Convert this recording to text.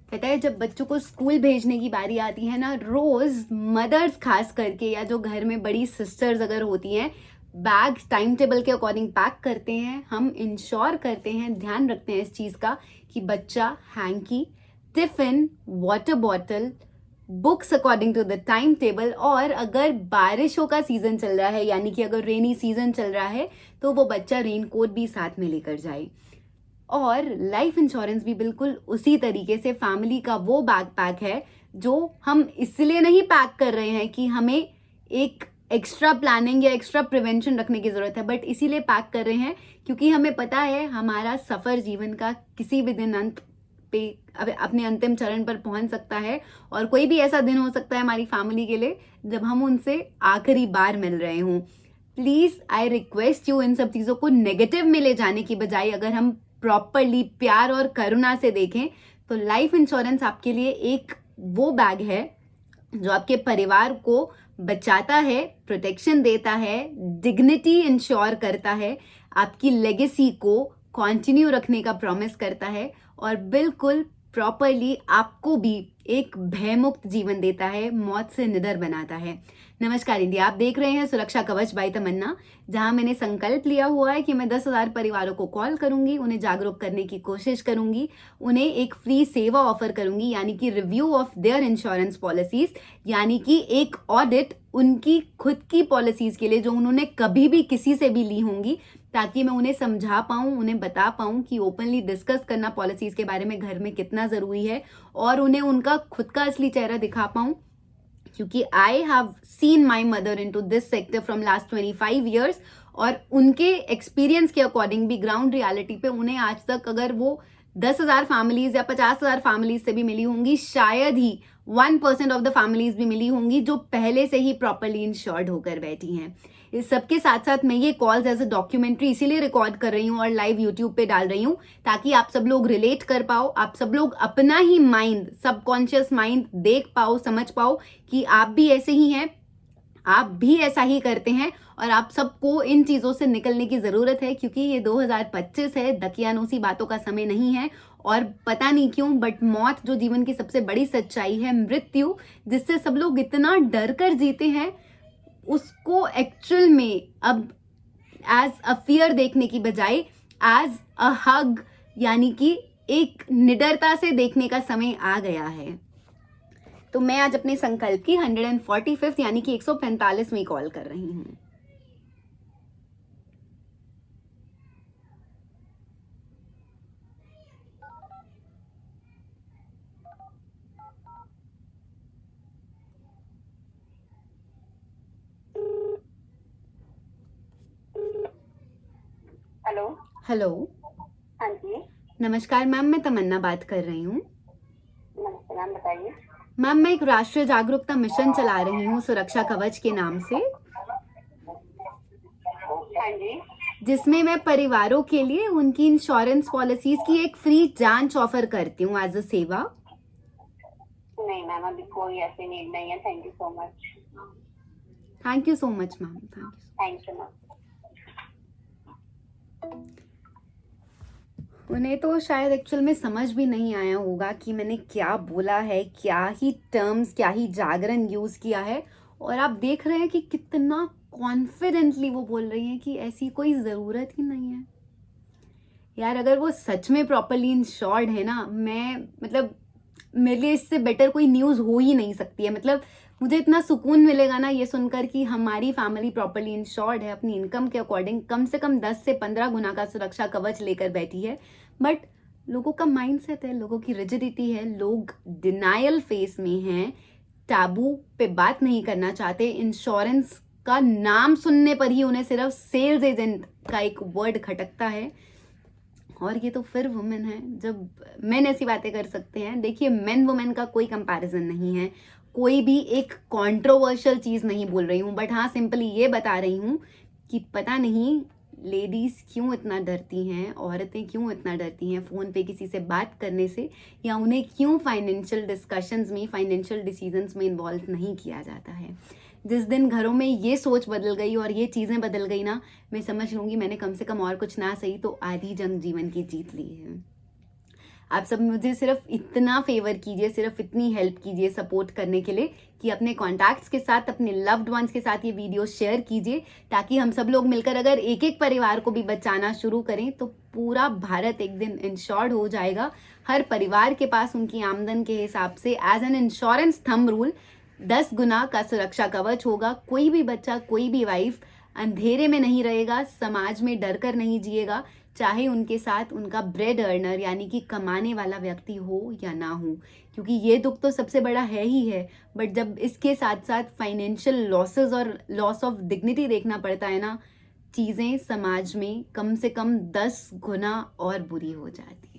पता है, जब बच्चों को स्कूल भेजने की बारी आती है ना, रोज मदर्स खास करके, या जो घर में बड़ी सिस्टर्स अगर होती हैं, बैग टाइम टेबल के अकॉर्डिंग पैक करते हैं। हम इंश्योर करते हैं, ध्यान रखते हैं इस चीज़ का कि बच्चा hanky, tiffin, water bottle, books according to the time table, और अगर बारिशों का सीजन चल रहा है, यानी कि अगर रेनी सीजन चल रहा है, तो वो बच्चा रेनकोट भी साथ में लेकर जाए। और लाइफ इंश्योरेंस भी बिल्कुल उसी तरीके से फैमिली का वो बैकपैक है जो हम इसलिए नहीं पैक कर रहे हैं कि हमें एक एक्स्ट्रा प्लानिंग या एक्स्ट्रा प्रिवेंशन रखने की जरूरत है, बट इसीलिए पैक कर रहे हैं क्योंकि हमें पता है हमारा सफर जीवन का किसी भी दिन अंत पे अपने अंतिम चरण पर पहुंच सकता है, और कोई भी ऐसा दिन हो सकता है हमारी फैमिली के लिए जब हम उनसे आखिरी बार मिल रहे हों। प्लीज आई रिक्वेस्ट यू, इन सब चीजों को नेगेटिव में ले जाने की बजाय अगर हम प्रॉपरली प्यार और करुणा से देखें तो लाइफ इंश्योरेंस आपके लिए एक वो बैग है जो आपके परिवार को बचाता है, प्रोटेक्शन देता है, डिग्निटी इंश्योर करता है, आपकी लेगेसी को कंटिन्यू रखने का प्रॉमिस करता है, और बिल्कुल प्रॉपरली आपको भी एक भयमुक्त जीवन देता है, मौत से निडर बनाता है। नमस्कार इंडिया, आप देख रहे हैं सुरक्षा कवच बाय तमन्ना, जहां मैंने संकल्प लिया हुआ है कि मैं 10,000 परिवारों को कॉल करूंगी, उन्हें जागरूक करने की कोशिश करूंगी, उन्हें एक फ्री सेवा ऑफर करूंगी, यानी कि review of their insurance policies, यानी कि एक ऑडिट उनकी खुद की पॉलिसीज के लिए जो उन्होंने कभी भी किसी से भी ली होंगी, ताकि मैं उन्हें समझा पाऊं, उन्हें बता पाऊं कि ओपनली डिस्कस करना पॉलिसीज के बारे में घर में कितना जरूरी है, और उन्हें उनका खुद का असली चेहरा दिखा पाऊं, क्योंकि I have seen my mother in to this sector from last 25 years, और उनके एक्सपीरियंस के अकॉर्डिंग भी ग्राउंड रियलिटी पे उन्हें आज तक अगर वो 10,000 फैमिलीज या 50,000 फैमिलीज से भी मिली होंगी, शायद ही 1% ऑफ द फैमिलीज भी मिली होंगी जो पहले से ही प्रॉपरली इंश्योर्ड होकर बैठी हैं। इस सबके साथ साथ मैं ये कॉल्स एज अ डॉक्यूमेंट्री इसीलिए रिकॉर्ड कर रही हूँ और लाइव यूट्यूब पे डाल रही हूँ ताकि आप सब लोग रिलेट कर पाओ, आप सब लोग अपना ही माइंड, सबकॉन्शियस माइंड देख पाओ, समझ पाओ कि आप भी ऐसे ही हैं, आप भी ऐसा ही करते हैं, और आप सबको इन चीजों से निकलने की जरूरत है, क्योंकि ये 2025 है, दकियानूसी बातों का समय नहीं है। और पता नहीं क्यों बट मौत जो जीवन की सबसे बड़ी सच्चाई है, मृत्यु जिससे सब लोग इतना डर कर जीते हैं, उसको एक्चुअल में अब एज अ फियर देखने की बजाय एज अ हग, यानी कि एक निडरता से देखने का समय आ गया है। तो मैं आज अपने संकल्प की 145th यानी कि 145वीं कॉल कर रही हूँ। हेलो। हेलो, हाँ जी, नमस्कार मैम, मैं तमन्ना बात कर रही हूँ। नमस्ते मैम, बताइए। मैम, मैं एक राष्ट्रीय जागरूकता मिशन चला रही हूँ सुरक्षा कवच के नाम से, हाँ जी। जिसमें मैं परिवारों के लिए उनकी इंश्योरेंस पॉलिसीज की एक फ्री जांच ऑफर करती हूँ एज अ सेवा। नहीं मैम, अभी कोई ऐसी नीड नहीं है। Thank you so much. Thank you so much ma'am, thank you ma'am. उन्हें तो शायद एक्चुअल में समझ भी नहीं आया होगा कि मैंने क्या बोला है, क्या ही टर्म्स, क्या ही जागरण यूज किया है, और आप देख रहे हैं कि कितना कॉन्फिडेंटली वो बोल रही हैं कि ऐसी कोई ज़रूरत ही नहीं है। यार, अगर वो सच में प्रॉपरली इंश्योर्ड है ना, मैं मतलब मेरे लिए इससे बेटर कोई न्यूज़ हो ही नहीं सकती है। मतलब मुझे इतना सुकून मिलेगा ना ये सुनकर कि हमारी फैमिली प्रॉपरली इंश्योर्ड है, अपनी इनकम के अकॉर्डिंग कम से कम 10 से 15 गुना का सुरक्षा कवच लेकर बैठी है। बट लोगों का माइंडसेट है, लोगों की रिजिडिटी है, लोग डिनायल फेस में हैं, टैबू पे बात नहीं करना चाहते, इंश्योरेंस का नाम सुनने पर ही उन्हें सिर्फ सेल्स एजेंट का एक वर्ड खटकता है। और ये तो फिर वुमेन है, जब मेन ऐसी बातें कर सकते हैं। देखिए, मेन वुमेन का कोई कंपैरिजन नहीं है, कोई भी एक कंट्रोवर्शियल चीज़ नहीं बोल रही हूँ, बट हाँ सिंपली ये बता रही हूँ कि पता नहीं लेडीज़ क्यों इतना डरती हैं, औरतें क्यों इतना डरती हैं फ़ोन पे किसी से बात करने से, या उन्हें क्यों फाइनेंशियल डिस्कशंस में, फाइनेंशियल डिसीजंस में इन्वॉल्व नहीं किया जाता है। जिस दिन घरों में ये सोच बदल गई और ये चीज़ें बदल गई ना, मैं समझ लूँगी मैंने कम से कम और कुछ ना सही तो आधी जंग जीवन की जीत ली है। आप सब मुझे सिर्फ इतना फेवर कीजिए, सिर्फ इतनी हेल्प कीजिए सपोर्ट करने के लिए कि अपने कॉन्टैक्ट्स के साथ, अपने लव्ड वंस के साथ ये वीडियो शेयर कीजिए, ताकि हम सब लोग मिलकर अगर एक एक परिवार को भी बचाना शुरू करें तो पूरा भारत एक दिन इंश्योर्ड हो जाएगा। हर परिवार के पास उनकी आमदन के हिसाब से as an insurance thumb rule 10 गुना का सुरक्षा कवच होगा। कोई भी बच्चा, कोई भी वाइफ अंधेरे में नहीं रहेगा, समाज में डर कर नहीं जिएगा, चाहे उनके साथ उनका ब्रेड अर्नर यानी कि कमाने वाला व्यक्ति हो या ना हो, क्योंकि ये दुख तो सबसे बड़ा है ही है। बट जब इसके साथ साथ फाइनेंशियल लॉसेस और लॉस ऑफ डिग्निटी देखना पड़ता है ना, चीज़ें समाज में कम से कम 10 गुना और बुरी हो जाती है।